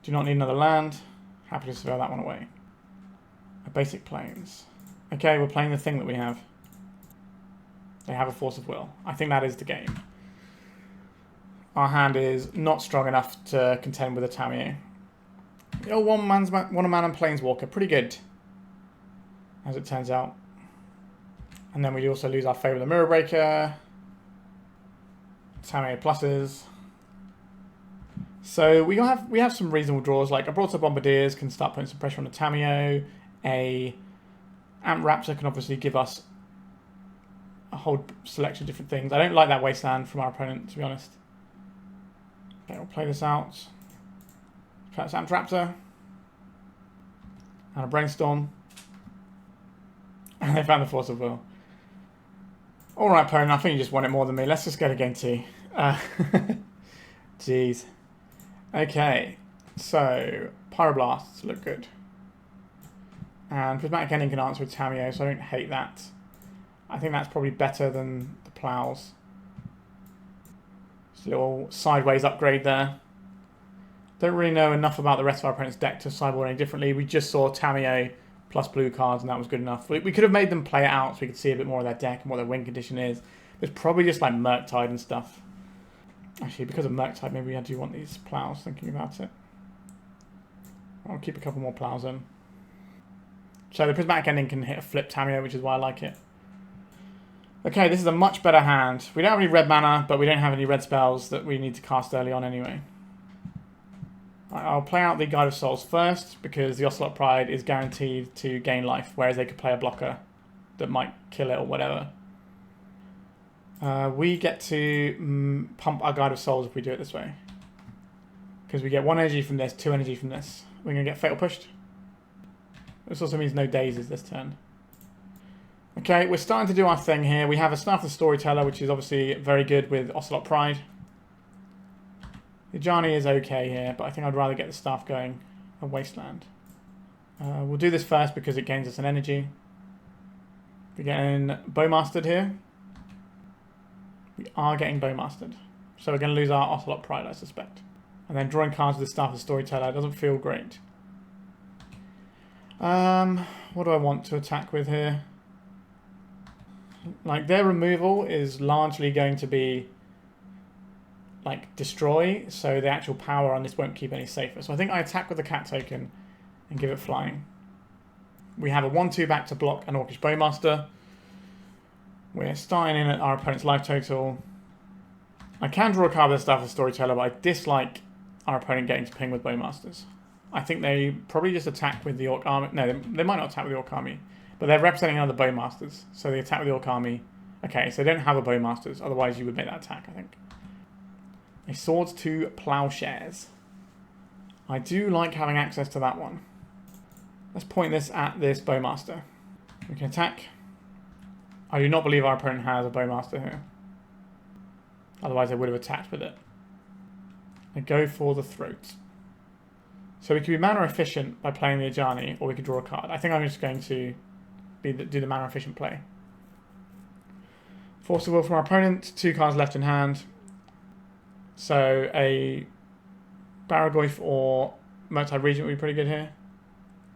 Do not need another land. Happy to throw that one away. A basic plains. Okay, we're playing the thing that we have. They have a Force of Will. I think that is the game. Our hand is not strong enough to contend with a Tamiyo. Oh, one man and Planeswalker. Pretty good. As it turns out. And then we also lose our Fable the Mirror Breaker. Tamiyo pluses. So we have some reasonable draws. Like a Broadside Bombardiers can start putting some pressure on the Tamiyo. A Amped Raptor can obviously give us a whole selection of different things. I don't like that Wasteland from our opponent, to be honest. Okay, we'll play this out. Play this Amped Raptor. And a Brainstorm. And they found the Force of Will. Alright, opponent, I think you just want it more than me. Let's just go to game 2. Jeez. Okay, so Pyroblasts look good. And Prismatic Ending can answer with Tamiyo, so I don't hate that. I think that's probably better than the Plows. Just a little sideways upgrade there. Don't really know enough about the rest of our opponent's deck to sideboard any differently. We just saw Tamiyo plus blue cards, and that was good enough. We could have made them play it out so we could see a bit more of their deck and what their win condition is. It's probably just like Murktide and stuff. Actually, because of Murktide, maybe I do want these plows, thinking about it. I'll keep a couple more plows in. So the Prismatic Ending can hit a flip Tamiyo, which is why I like it. Okay, this is a much better hand. We don't have any red mana, but we don't have any red spells that we need to cast early on anyway. Right, I'll play out the Guide of Souls first, because the Ocelot Pride is guaranteed to gain life, whereas they could play a blocker that might kill it or whatever. We get to pump our Guide of Souls if we do it this way. Because we get 1 energy from this, 2 energy from this. We're going to get Fatal Pushed. This also means no daisies this turn. Okay, we're starting to do our thing here. We have a Staff of the Storyteller, which is obviously very good with Ocelot Pride. The Ajani is okay here, but I think I'd rather get the Staff going on Wasteland. We'll do this first because it gains us an energy. We're getting Bowmastered here. We are getting Bowmastered. So we're going to lose our Ocelot Pride, I suspect. And then drawing cards with the Staff of the Storyteller doesn't feel great. What do I want to attack with here? Like, their removal is largely going to be like destroy, so the actual power on this won't keep any safer. So I think I attack with the cat token and give it flying. We have a 1/2 back to block an Orcish Bowmaster. We're starting in at our opponent's life total. I can draw a card with the Staff of the Storyteller, but I dislike our opponent getting to ping with Bowmasters. I think they probably just attack with the Orc Army. No, they might not attack with the Orc Army, but they're representing another Bowmasters, so they attack with the Orc Army. Okay, so they don't have a Bowmasters, otherwise you would make that attack, I think. A Sword to Plowshares. I do like having access to that one. Let's point this at this Bowmaster. We can attack. I do not believe our opponent has a Bowmaster here. Otherwise they would have attacked with it. I go for the throat. So we could be mana efficient by playing the Ajani, or we could draw a card. I think I'm just going to do the mana efficient play. Force of Will from our opponent, 2 cards left in hand. So a Barragoyf or Murktide Regent would be pretty good here.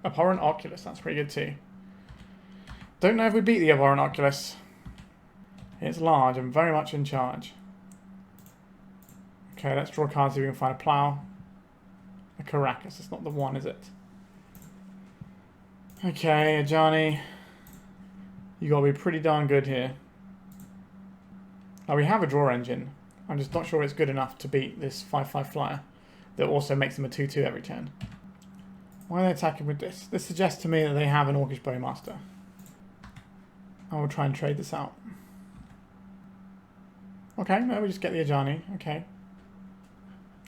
Abhorrent Oculus, that's pretty good too. Don't know if we beat the Abhorrent Oculus. It's large and very much in charge. Okay, let's draw cards so we can find a plow. A Karakas, it's not the one, is it? Okay, Ajani. You gotta be pretty darn good here. Now we have a draw engine. I'm just not sure it's good enough to beat this 5/5 flyer that also makes them a 2/2 every turn. Why are they attacking with this? This suggests to me that they have an Orcish Bowmaster. I will try and trade this out. Okay, no, we just get the Ajani. Okay.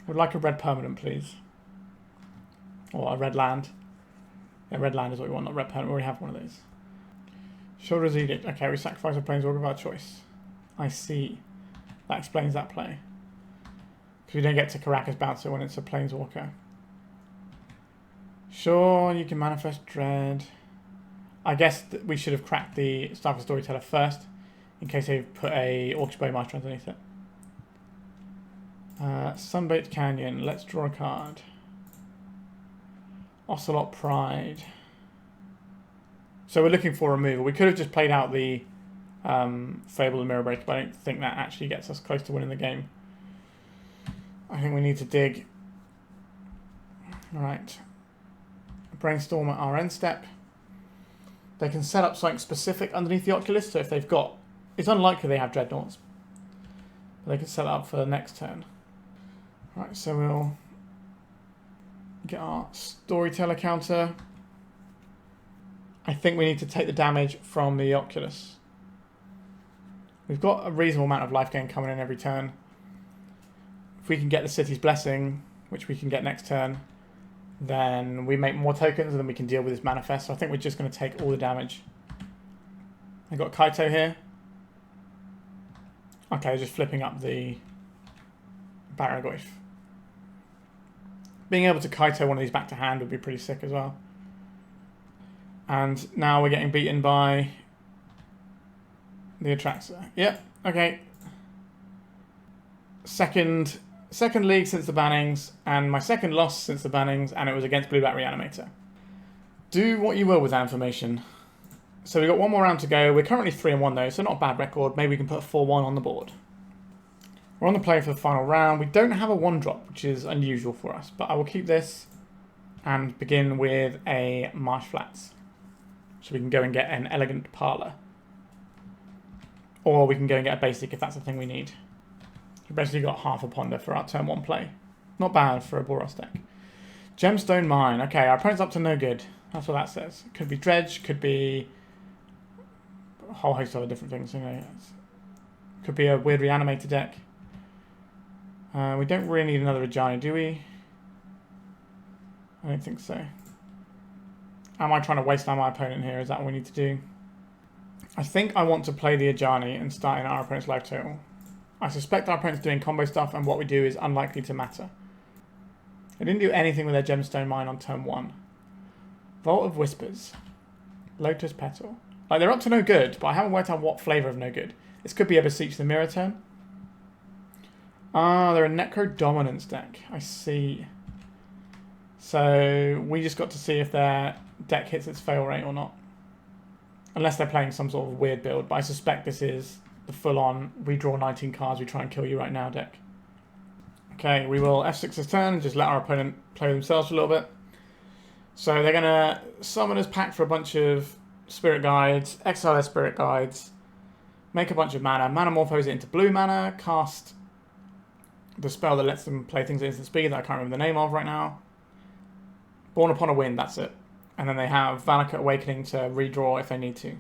Would like a red permanent, please. Or a red land. Yeah, red land is what we want, not red permanent. We already have one of those. Shoulder's Edict. Okay, we sacrifice a Planeswalker of our choice. I see. That explains that play. Because we don't get to Karakas Bouncer when it's a Planeswalker. Sure, you can manifest Dread. I guess that we should have cracked the Staff of Storyteller first, in case they've put a Orcish Bowmaster underneath it. Sunbaked Canyon. Let's draw a card. Ocelot Pride. So we're looking for removal. We could have just played out the Fable and Mirror Breaker, but I don't think that actually gets us close to winning the game. I think we need to dig. Alright. Brainstorm at our end step. They can set up something specific underneath the Oculus, so if they've got... It's unlikely they have Dreadnoughts. But they can set it up for the next turn. Alright, so we'll get our Storyteller counter. I think we need to take the damage from the Oculus. We've got a reasonable amount of life gain coming in every turn. If we can get the City's Blessing, which we can get next turn, then we make more tokens and then we can deal with this manifest. So I think we're just going to take all the damage. I've got Kaito here. Okay, just flipping up the Barragoyf. Being able to Kaito one of these back to hand would be pretty sick as well. And now we're getting beaten by the Atraxa. Yep, okay. Second league since the bannings, and my second loss since the bannings, and it was against Blue Black Reanimator. Do what you will with that information. So we've got one more round to go. We're currently 3-1 though, so not a bad record. Maybe we can put a 4-1 on the board. We're on the play for the final round. We don't have a 1-drop, which is unusual for us, but I will keep this and begin with a Marsh Flats. So we can go and get an Elegant Parlor. Or we can go and get a basic if that's the thing we need. We've basically got half a ponder for our turn 1 play. Not bad for a Boros deck. Gemstone Mine. Okay, our opponent's up to no good. That's what that says. Could be Dredge, could be a whole host of other different things. You know, could be a weird Reanimator deck. We don't really need another Ajani, do we? I don't think so. Am I trying to waste on my opponent here? Is that what we need to do? I think I want to play the Ajani and start in our opponent's life total. I suspect our opponent's doing combo stuff, and what we do is unlikely to matter. They didn't do anything with their Gemstone Mine on turn 1. Vault of Whispers. Lotus Petal. Like, they're up to no good, but I haven't worked out what flavour of no good. This could be a Beseech the Mirror turn. Ah, they're a Necro Dominance deck. I see. So we just got to see if their deck hits its fail rate or not. Unless they're playing some sort of weird build, but I suspect this is the full-on, we draw 19 cards, we try and kill you right now deck. Okay, we will F6 this turn and just let our opponent play themselves for a little bit. So they're going to summon us, pack for a bunch of Spirit Guides, exile their Spirit Guides, make a bunch of mana, Manamorphose it into blue mana, cast the spell that lets them play things at instant speed that I can't remember the name of right now. Born Upon a Wind, that's it. And then they have Valakut Awakening to redraw if they need to.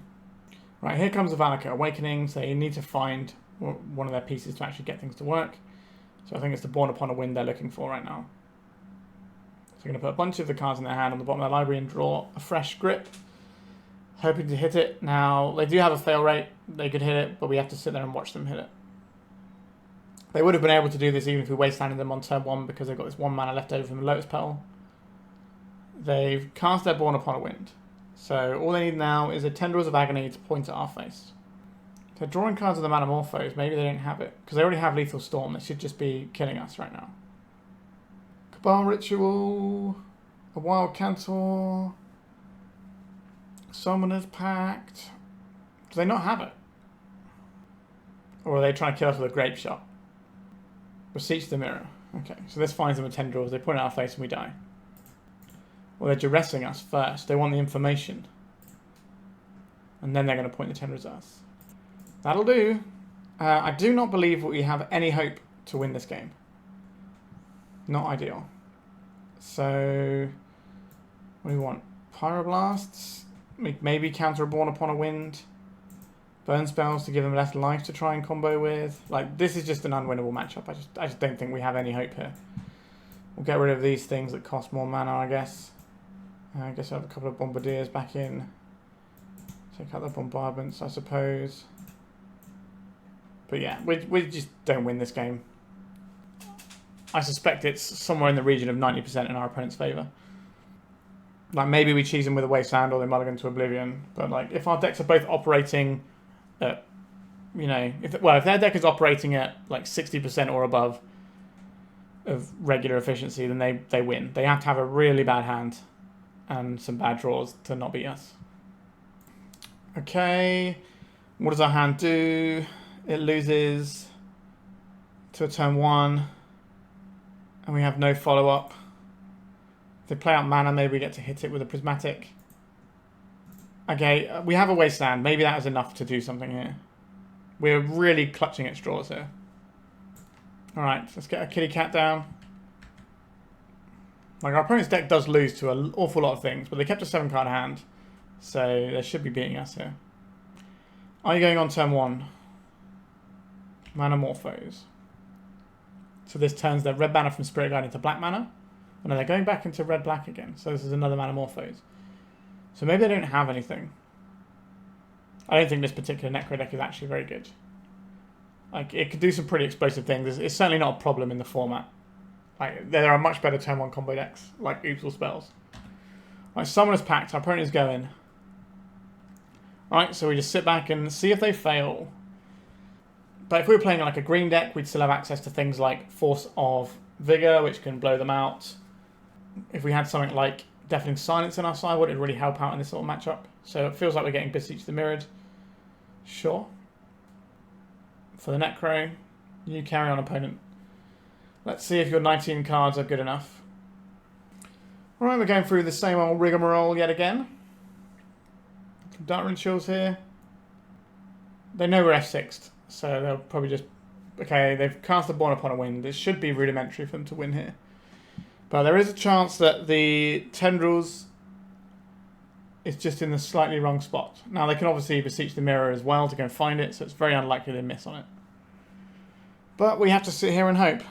Right, here comes the Valakut Awakening, so you need to find one of their pieces to actually get things to work. So I think it's the Born Upon a Wind they're looking for right now. So we're going to put a bunch of the cards in their hand on the bottom of their library and draw a fresh grip. Hoping to hit it. Now, they do have a fail rate. They could hit it, but we have to sit there and watch them hit it. They would have been able to do this even if we wastelanded them on turn 1 because they've got this 1 mana left over from the Lotus Petal. They've cast their Born Upon a Wind. So all they need now is a Tendrils of Agony to point at our face. They're drawing cards of the Manamorphose. Maybe they don't have it. Because they already have Lethal Storm. They should just be killing us right now. Cabal Ritual. A Wild Cantor. Summoner's Pact. Do they not have it? Or are they trying to kill us with a Grape Shot? Beseech the Mirror. Okay, so this finds them with Tendrils. They point at our face and we die. Well, they're duressing us first. They want the information. And then they're going to point the Tendrils at us. That'll do. I do not believe we have any hope to win this game. Not ideal. So, what do we want? Pyroblasts? Maybe counter a Born Upon a Wind. Burn spells to give them less life to try and combo with. Like, this is just an unwinnable matchup. I just don't think we have any hope here. We'll get rid of these things that cost more mana, I guess. I guess I have a couple of Bombardiers back in. Take out the Bombardments, I suppose. But yeah, we just don't win this game. I suspect it's somewhere in the region of 90% in our opponent's favour. Like, maybe we cheese them with a Wasteland or they mulligan to Oblivion. But, like, if our decks are both operating at, you know... if their deck is operating at, like, 60% or above of regular efficiency, then they win. They have to have a really bad hand and some bad draws to not beat us. Okay. What does our hand do? It loses to a turn 1. And we have no follow-up. If they play out mana, maybe we get to hit it with a Prismatic. Okay, we have a Wasteland. Maybe that is enough to do something here. We're really clutching at straws here. Alright, let's get a kitty cat down. Like, our opponent's deck does lose to an awful lot of things, but they kept a 7-card hand. So they should be beating us here. Are you going on turn 1? Manamorphose. So this turns their red mana from Spirit Guide into black mana. And then they're going back into red-black again. So this is another Manamorphose. So maybe they don't have anything. I don't think this particular Necro deck is actually very good. Like, it could do some pretty explosive things. It's certainly not a problem in the format. Like, there are much better turn 1 combo decks, like Ocelot spells. Right, Summoner's Pact. Our opponent is going. Alright, so we just sit back and see if they fail. But if we were playing like a green deck, we'd still have access to things like Force of Vigor, which can blow them out. If we had something like Deafening Silence on our sideboard, it'd really help out in this sort of matchup. So it feels like we're getting Beseech the Mirrored. Sure. For the Necro, you carry on, opponent. Let's see if your 19 cards are good enough. Alright, we're going through the same old rigmarole yet again. Dark Rituals here. They know we're F6'd, so they'll probably just... Okay, they've cast a Born Upon a Wind. It should be rudimentary for them to win here. But there is a chance that the Tendrils is just in the slightly wrong spot. Now, they can obviously Beseech the Mirror as well to go and find it, so it's very unlikely they miss on it. But we have to sit here and hope.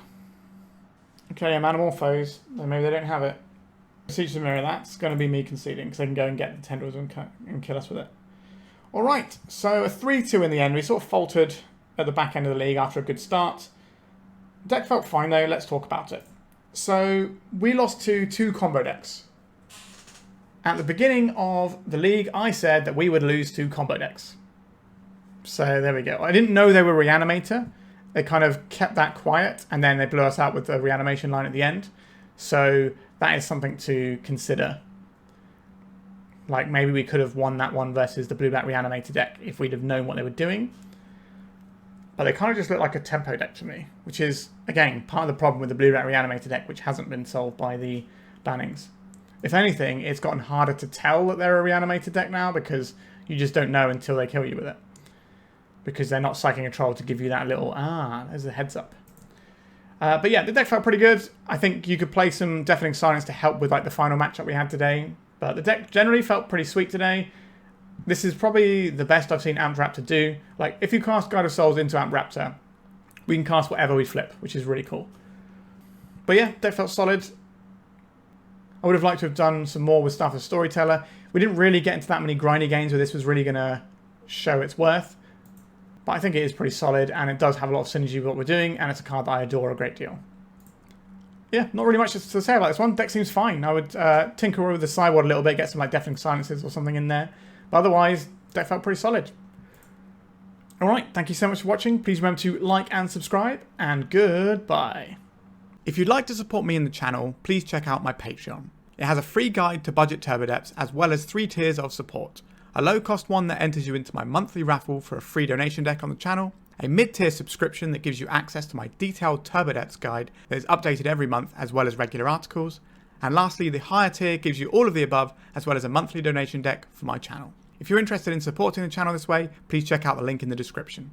Okay, Manamorphose. Maybe they don't have it. Beseech the Mirror, that's going to be me conceding, because they can go and get the Tendrils and kill us with it. Alright, so a 3-2 in the end. We sort of faltered at the back end of the league after a good start. Deck felt fine though, let's talk about it. So, we lost to 2 combo decks. At the beginning of the league, I said that we would lose 2 combo decks. So, there we go. I didn't know they were Reanimator. They kind of kept that quiet, and then they blew us out with the Reanimation line at the end. So, that is something to consider. Like, maybe we could have won that one versus the Blue-Black Reanimator deck if we'd have known what they were doing. But they kind of just look like a tempo deck to me, which is, again, part of the problem with the Blue-Black Reanimator deck, which hasn't been solved by the bannings. If anything, it's gotten harder to tell that they're a Reanimator deck now, because you just don't know until they kill you with it. Because they're not psyching a troll to give you that little, there's a heads up. But yeah, the deck felt pretty good. I think you could play some Deafening Silence to help with like the final matchup we had today. But the deck generally felt pretty sweet today. This is probably the best I've seen Amped Raptor do. Like, if you cast Guide of Souls into Amped Raptor, we can cast whatever we flip, which is really cool. But yeah, deck felt solid. I would have liked to have done some more with stuff as Storyteller. We didn't really get into that many grindy games where this was really going to show its worth. But I think it is pretty solid, and it does have a lot of synergy with what we're doing, and it's a card that I adore a great deal. Yeah, not really much to say about this one. Deck seems fine. I would tinker with the sideboard a little bit, get some like Deafening Silences or something in there. But otherwise, deck felt pretty solid. Alright, thank you so much for watching. Please remember to like and subscribe, and goodbye. If you'd like to support me in the channel, please check out my Patreon. It has a free guide to budget turbo depths, as well as 3 tiers of support. A low-cost one that enters you into my monthly raffle for a free donation deck on the channel, a mid-tier subscription that gives you access to my detailed turbo depths guide that is updated every month, as well as regular articles, and lastly, the higher tier gives you all of the above, as well as a monthly donation deck for my channel. If you're interested in supporting the channel this way, please check out the link in the description.